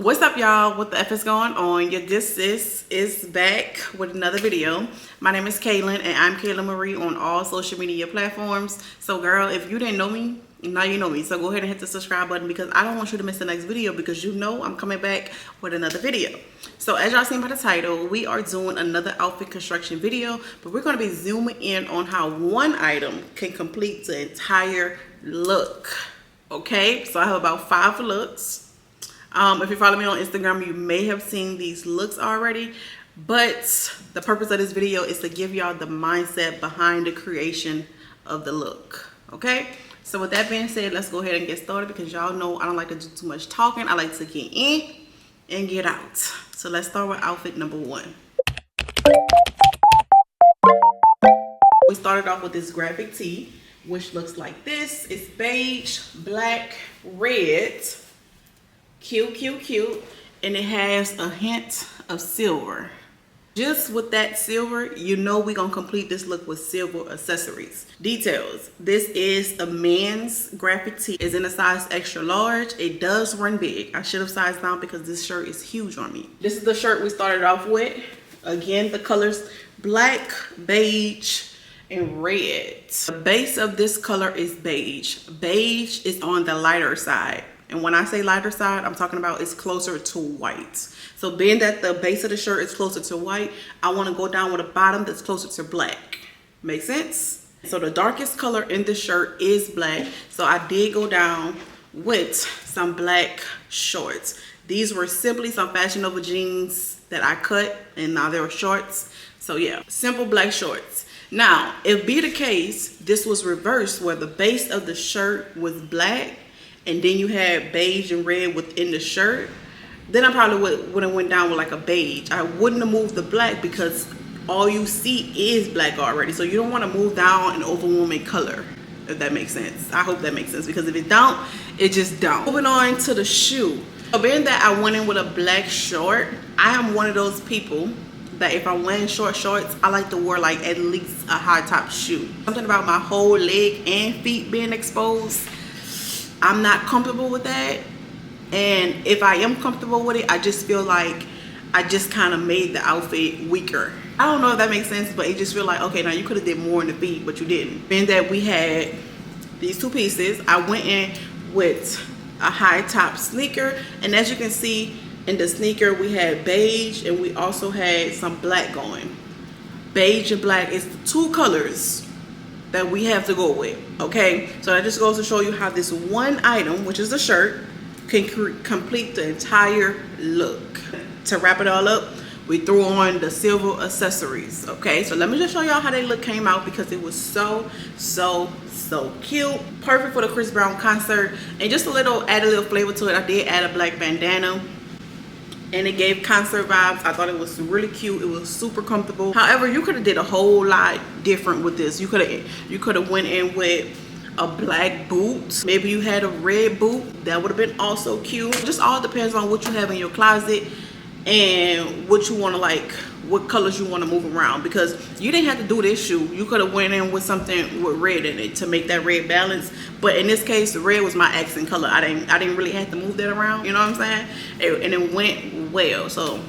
What's up, y'all? What the F is going on? Your good sis is back with another video. My name is Kaylin and I'm Kayla Marie on all social media platforms. So girl, if you didn't know me, now you know me. So go ahead and hit the subscribe button because I don't want you to miss the next video, because you know I'm coming back with another video. So as y'all seen by the title, we are doing another outfit construction video, but we're going to be zooming in on how one item can complete the entire look. Okay, so I have about 5 looks. If you follow me on Instagram, you may have seen these looks already, but the purpose of this video is to give y'all the mindset behind the creation of the look. Okay, so with that being said, let's go ahead and get started, because y'all know I don't like to do too much talking. I like to get in and get out. So let's start with outfit number 1. We started off with this graphic tee, which looks like this. It's beige, black, red. Cute, and it has a hint of silver. Just with that silver, you know we're gonna complete this look with silver accessories. Details: this is a men's graphic tee. It's in a size extra large. It does run big. I should have sized down because this shirt is huge on me. This is the shirt we started off with. Again, the colors black, beige, and red. The base of this color is beige. Beige is on the lighter side. And when I say lighter side, I'm talking about it's closer to white. So being that the base of the shirt is closer to white, I want to go down with a bottom that's closer to black. Make sense? So the darkest color in this shirt is black. So I did go down with some black shorts. These were simply some Fashion Nova jeans that I cut, and now they're shorts. So yeah, simple black shorts. Now, if be the case, this was reversed where the base of the shirt was black, and then you had beige and red within the shirt, then I probably would have went down with like a beige. I wouldn't have moved the black because all you see is black already. So you don't want to move down an overwhelming color, if that makes sense. I hope that makes sense, because if it don't, it just don't. Moving on to the shoe. So being that I went in with a black short, I am one of those people that if I'm wearing short shorts, I like to wear like at least a high top shoe. Something about my whole leg and feet being exposed, I'm not comfortable with that. And if I am comfortable with it, I just feel like I just kind of made the outfit weaker. I don't know if that makes sense, but it just feel like, okay, now you could have did more in the feet, but you didn't. Being that we had these 2 pieces, I went in with a high top sneaker, and as you can see in the sneaker, we had beige and we also had some black going. Beige and black is the 2 colors that we have to go with. Okay, so that just goes to show you how this one item, which is a shirt, can complete the entire look. To wrap it all up, we threw on the silver accessories. Okay, so let me just show y'all how they look came out, because it was so cute. Perfect for the Chris Brown concert. And just add a little flavor to it. I did add a black bandana, and it gave concert vibes. I thought it was really cute. It was super comfortable. However, you could have did a whole lot different with this. You could have went in with a black boot. Maybe you had a red boot. That would have been also cute. It just all depends on what you have in your closet and what you want to like, what colors you want to move around, because you didn't have to do this shoe. You could have went in with something with red in it to make that red balance, but in this case the red was my accent color. I didn't really have to move that around, you know what I'm saying? And it went well. So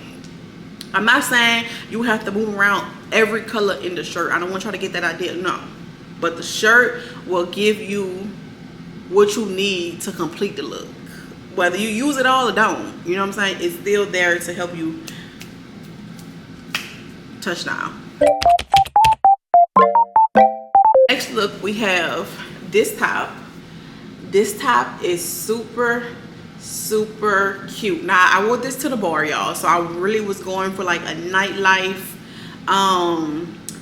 I'm not saying you have to move around every color in the shirt. I don't want y'all to get that idea, no, but the shirt will give you what you need to complete the look, whether you use it all or don't. You know what I'm saying? It's still there to help you touchdown. Next look, we have this top. This top is super cute. Now I wore this to the bar, y'all, so I really was going for like a nightlife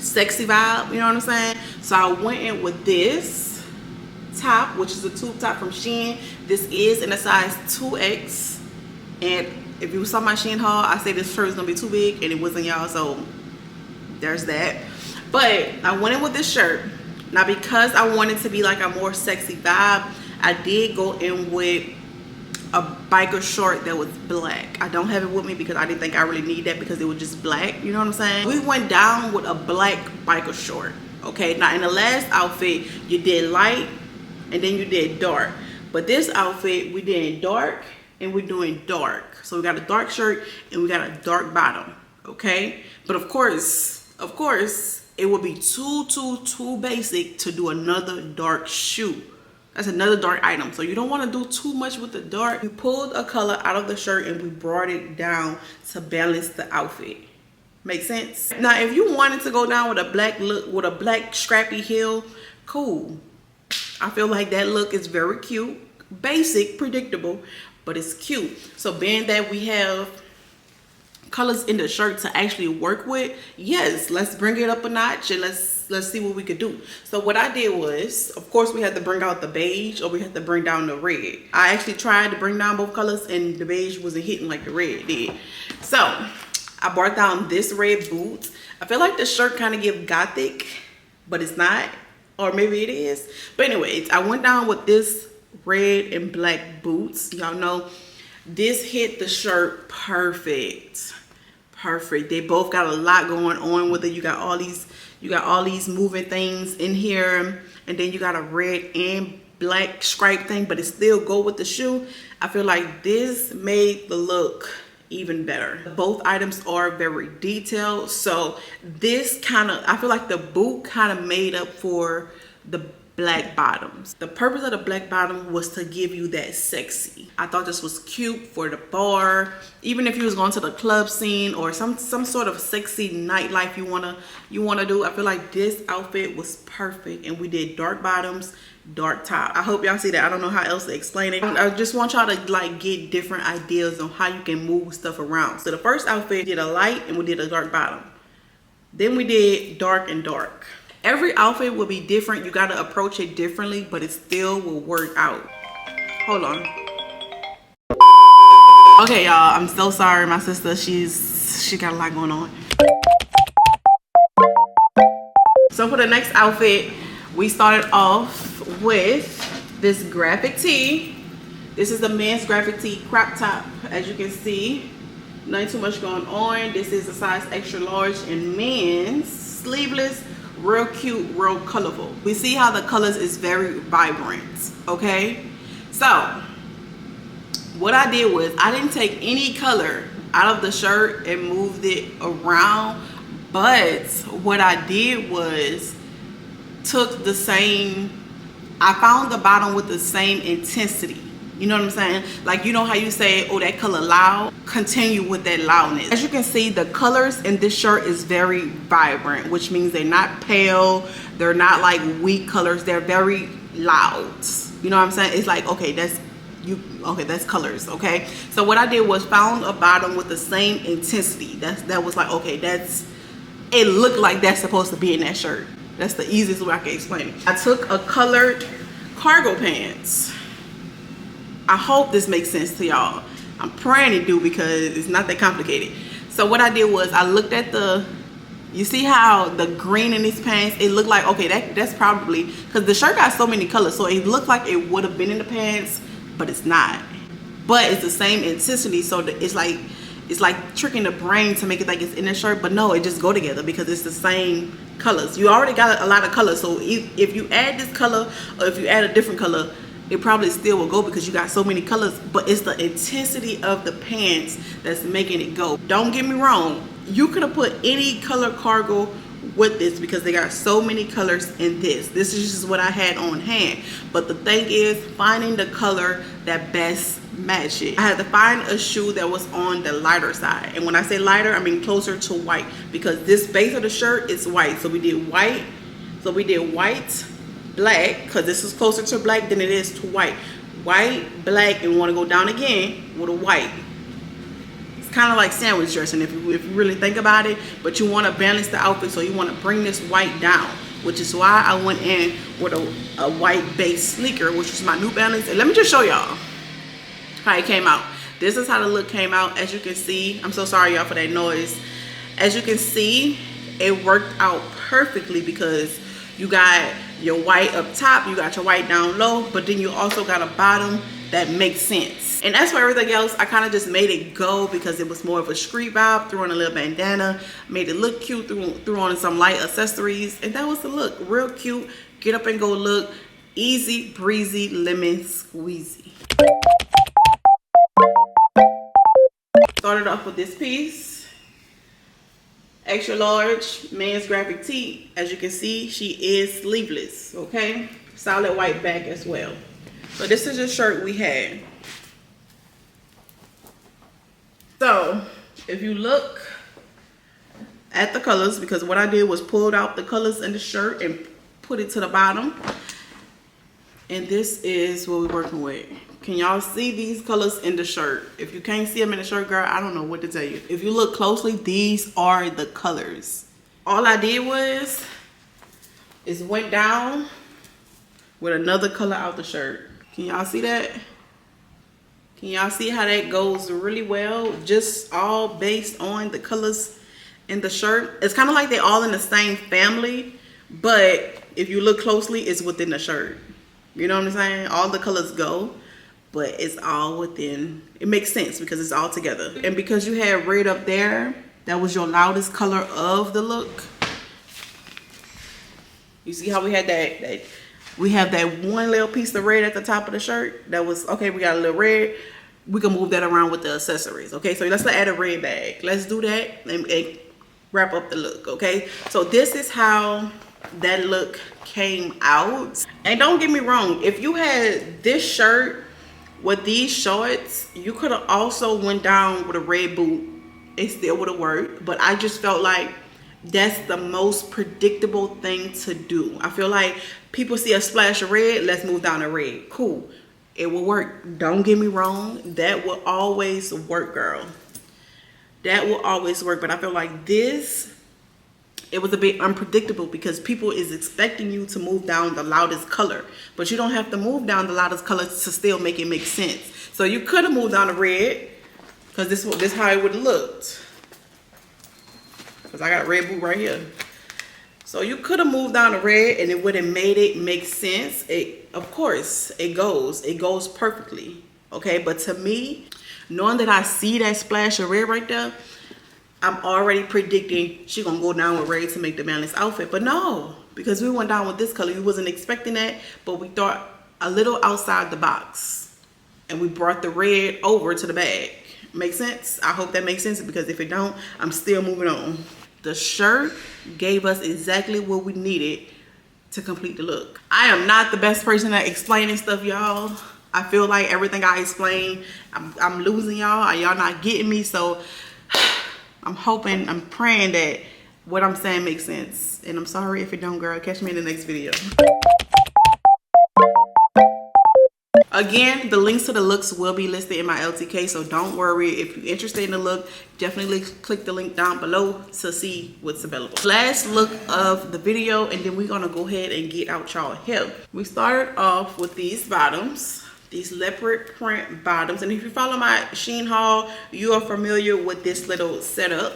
sexy vibe, you know what I'm saying? So I went in with this top, which is a tube top from Fshion. This is in a size 2X, and if you saw my Fshion haul, I said this shirt is gonna be too big, and it wasn't, y'all, so there's that. But I went in with this shirt. Now because I wanted to be like a more sexy vibe, I did go in with a biker short that was black. I don't have it with me because I didn't think I really need that, because it was just black, you know what I'm saying? We went down with a black biker short. Okay, now in the last outfit you did light and then you did dark, but this outfit we did dark and we're doing dark. So we got a dark shirt and we got a dark bottom, okay? But of course, it would be too basic to do another dark shoe. That's another dark item. So you don't want to do too much with the dark. We pulled a color out of the shirt and we brought it down to balance the outfit. Make sense? Now, if you wanted to go down with a black look, with a black scrappy heel, cool. I feel like that look is very cute. Basic, predictable, but it's cute. So being that we have colors in the shirt to actually work with, yes, let's bring it up a notch and let's see what we could do. So what I did was, of course, we had to bring out the beige or we had to bring down the red. I actually tried to bring down both colors and the beige wasn't hitting like the red did. So I brought down this red boot. I feel like the shirt kind of gives gothic, but it's not, or maybe it is. But anyways, I went down with this red and black boots. Y'all know this hit the shirt perfect. They both got a lot going on with it. You got all these moving things in here, and then you got a red and black stripe thing, but it still go with the shoe. I feel like this made the look even better. Both items are very detailed, so this I feel like the boot kind of made up for the black bottoms. The purpose of the black bottom was to give you that sexy. I thought this was cute for the bar, even if you was going to the club scene or some sort of sexy nightlife you wanna do. I feel like this outfit was perfect, and we did dark bottoms, dark top. I hope y'all see that. I don't know how else to explain it. I just want y'all to like get different ideas on how you can move stuff around. So the first outfit, we did a light and we did a dark bottom. Then we did dark and dark. Every outfit will be different. You got to approach it differently, but it still will work out. Hold on. Okay, y'all, I'm so sorry. My sister, she got a lot going on. So for the next outfit, we started off with this graphic tee. This is a men's graphic tee crop top. As you can see, nothing too much going on. This is a size extra large in men's, sleeveless, real cute, real colorful. We see how the colors is very vibrant, okay? So what I did was I didn't take any color out of the shirt and moved it around, but what I did was took the same, I found the bottom with the same intensity. You know what I'm saying? Like, you know how you say, oh, that color loud? Continue with that loudness. As you can see, the colors in this shirt is very vibrant, which means they're not pale. They're not like weak colors. They're very loud. You know what I'm saying? It's like, okay, that's colors, okay? So what I did was found a bottom with the same intensity. That was like, okay, it looked like that's supposed to be in that shirt. That's the easiest way I can explain it. I took a colored cargo pants. I hope this makes sense to y'all. I'm praying it do, because it's not that complicated. So what I did was I looked at you see how the green in these pants, it looked like, okay, that's probably, because the shirt got so many colors, so it looked like it would have been in the pants, but it's not. But it's the same intensity, so it's like tricking the brain to make it like it's in the shirt, but no, it just go together because it's the same colors. You already got a lot of colors, so if you add this color or if you add a different color, it probably still will go because you got so many colors, but it's the intensity of the pants that's making it go. Don't get me wrong, you could have put any color cargo with this because they got so many colors in this. This is just what I had on hand, but the thing is finding the color that best match it. I had to find a shoe that was on the lighter side, and when I say lighter, I mean closer to white, because this base of the shirt is white. So we did white, black, because this is closer to black than it is to white. White, black, and we want to go down again with a white. It's kind of like sandwich dressing if you really think about it, but you want to balance the outfit, so you want to bring this white down, which is why I went in with a white base sneaker, which is my New Balance. And let me just show y'all how it came out. This is how the look came out. As you can see, I'm so sorry y'all for that noise. As you can see, it worked out perfectly because you got your white up top, you got your white down low, but then you also got a bottom that makes sense. And as for everything else, I kind of just made it go because it was more of a street vibe. Threw on a little bandana, made it look cute, threw on some light accessories, and that was the look. Real cute, get up and go look. Easy breezy, lemon squeezy. Started off with this piece, extra large men's graphic tee. As you can see, she is sleeveless, okay? Solid white back as well. So this is the shirt we had. So if you look at the colors, because what I did was pulled out the colors in the shirt and put it to the bottom. And this is what we're working with. Can y'all see these colors in the shirt? If you can't see them in the shirt, girl, I don't know what to tell you. If you look closely, these are the colors. All I did is went down with another color out the shirt. Can y'all see that? Can y'all see how that goes really well? Just all based on the colors in the shirt. It's kind of like they're all in the same family, but if you look closely, it's within the shirt. You know what I'm saying? All the colors go, but it's all within. It makes sense because it's all together. And because you had red up there, that was your loudest color of the look. You see how we had that we have that one little piece of red at the top of the shirt? That was, okay, we got a little red. We can move that around with the accessories, okay? So let's add a red bag. Let's do that and wrap up the look, okay? So this is how that look came out. And don't get me wrong, if you had this shirt with these shorts, you could have also went down with a red boot. It still would have worked, but I just felt like that's the most predictable thing to do. I feel like people see a splash of red, let's move down to red. Cool, it will work. Don't get me wrong, that will always work, girl. That will always work. But I feel like this, it was a bit unpredictable because people is expecting you to move down the loudest color, but you don't have to move down the loudest color to still make it make sense. So you could have moved down to red because this how it would have looked. Because I got a red boot right here. So you could have moved down to red and it would have made it make sense. Of course, it goes perfectly. Okay, but to me, knowing that I see that splash of red right there, I'm already predicting she gonna go down with red to make the balanced outfit. But no, because we went down with this color. We wasn't expecting that, but we thought a little outside the box. And we brought the red over to the bag. Make sense? I hope that makes sense, because if it don't, I'm still moving on. The shirt gave us exactly what we needed to complete the look. I am not the best person at explaining stuff, y'all. I feel like everything I explain, I'm losing y'all. Y'all not getting me. So I'm hoping, I'm praying that what I'm saying makes sense. And I'm sorry if it don't, girl. Catch me in the next video. Again, the links to the looks will be listed in my LTK, so don't worry. If you're interested in the look, definitely click the link down below to see what's available. Last look of the video, and then we're gonna go ahead and get out y'all hair. We started off with these bottoms, these leopard print bottoms. And if you follow my Fshion haul, you are familiar with this little setup.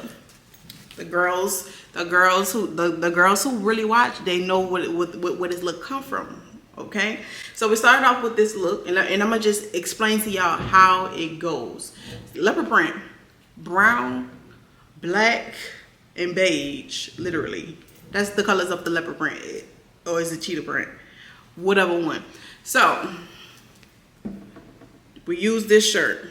The girls who really watch, they know where this look come from. Okay, so we started off with this look, and I'm gonna just explain to y'all how it goes. Leopard print, brown, black, and beige. Literally, that's the colors of the leopard print, or is it cheetah print, whatever one. So we use this shirt.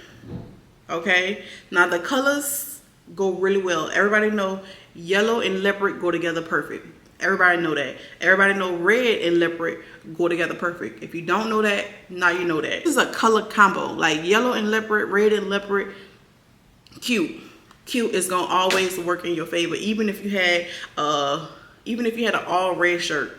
Okay, now the colors go really well. Everybody know yellow and leopard go together perfect. Everybody know that. Everybody know red and leopard go together perfect. If you don't know that, now you know that. This is a color combo, like yellow and leopard, red and leopard. Cute is gonna always work in your favor. Even if you had an all red shirt,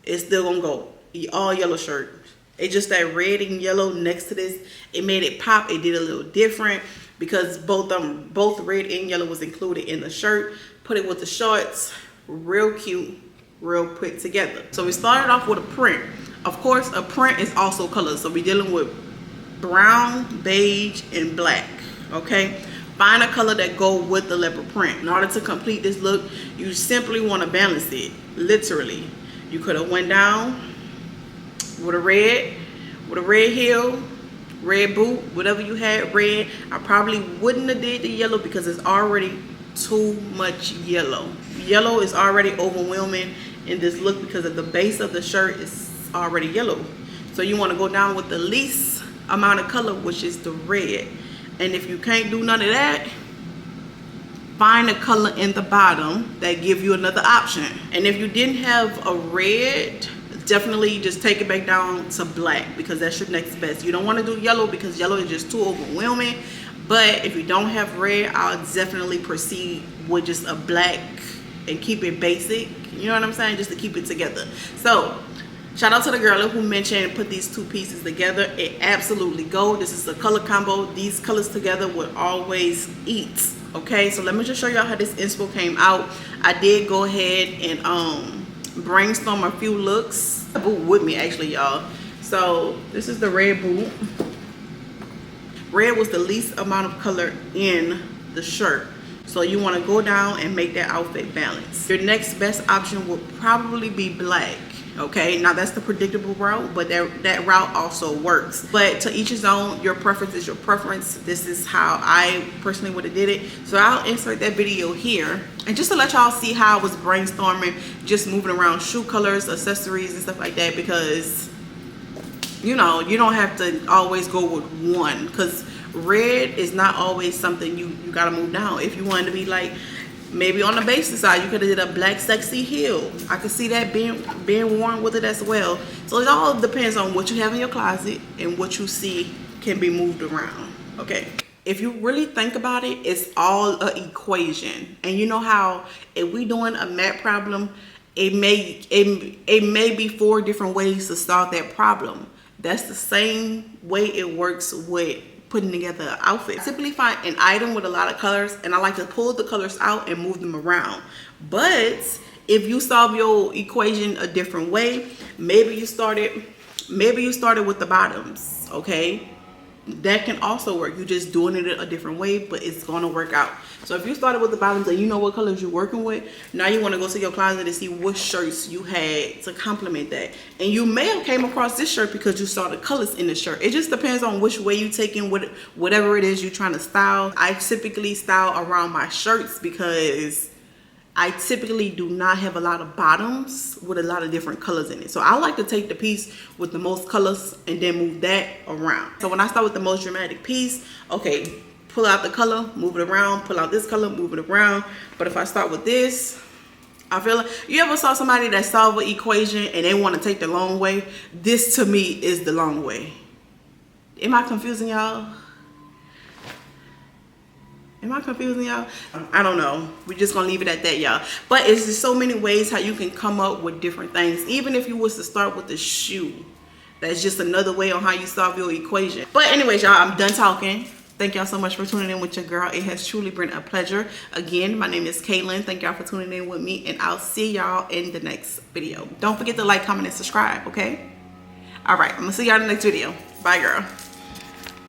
it's still gonna go. All yellow shirt. It's just that red and yellow next to this, it made it pop. It did a little different because both red and yellow was included in the shirt. Put it with the shorts. Real cute, real put together. So we started off with a print. Of course, a print is also colors, so we're dealing with brown, beige, and black. Okay, find a color that go with the leopard print. In order to complete this look, you simply want to balance it. Literally, you could have went down with a red heel, red boot, whatever you had red. I probably wouldn't have did the yellow because it's already too much yellow. Yellow is already overwhelming in this look because of the base of the shirt is already yellow. So you want to go down with the least amount of color, which is the red. And if you can't do none of that, find a color in the bottom that give you another option. And if you didn't have a red, definitely just take it back down to black, because that's your next best. You don't want to do yellow because yellow is just too overwhelming. But if you don't have red, I'll definitely proceed with just a black and keep it basic. You know what I'm saying? Just to keep it together. So shout out to the girl who mentioned put these two pieces together. It absolutely go. This is a color combo. These colors together would always eat. Okay, so let me just show y'all how this inspo came out. I did go ahead and brainstorm a few looks. A boot with me actually, y'all. So this is the red boot. Red was the least amount of color in the shirt, so you want to go down and make that outfit balance. Your next best option will probably be black. Okay, now that's the predictable route, but that route also works. But to each his own. Your preference is your preference. This is how I personally would have did it. So I'll insert that video here, and just to let y'all see how I was brainstorming, just moving around shoe colors, accessories, and stuff like that, because you know, you don't have to always go with one, because red is not always something you gotta move down. If you wanted to be like, maybe on the basic side, you could have did a black sexy heel. I could see that being worn with it as well. So it all depends on what you have in your closet and what you see can be moved around. Okay, if you really think about it, it's all an equation. And you know how if we doing a math problem, it may be 4 different ways to solve that problem. That's the same way it works with putting together an outfit. I typically find an item with a lot of colors, and I like to pull the colors out and move them around. But if you solve your equation a different way, maybe you started with the bottoms. Okay, that can also work. You're just doing it a different way, but it's gonna work out. So if you started with the bottoms and you know what colors you're working with, now you want to go to your closet and see what shirts you had to complement that. And you may have came across this shirt because you saw the colors in the shirt. It just depends on which way you taking whatever it is you're trying to style. I typically style around my shirts because I typically do not have a lot of bottoms with a lot of different colors in it. So I like to take the piece with the most colors and then move that around. So when I start with the most dramatic piece, okay, pull out the color, move it around, pull out this color, move it around. But if I start with this, I feel like, you ever saw somebody that solve an equation and they want to take the long way? This to me is the long way. Am I confusing y'all? Am I confusing y'all? I don't know. We're just gonna leave it at that, y'all. But it's just so many ways how you can come up with different things. Even if you was to start with the shoe, that's just another way on how you solve your equation. But anyways, y'all, I'm done talking. Thank y'all so much for tuning in with your girl. It has truly been a pleasure. Again, my name is Caitlin. Thank y'all for tuning in with me, and I'll see y'all in the next video. Don't forget to like, comment, and subscribe, okay? All right, I'm gonna see y'all in the next video. Bye, girl.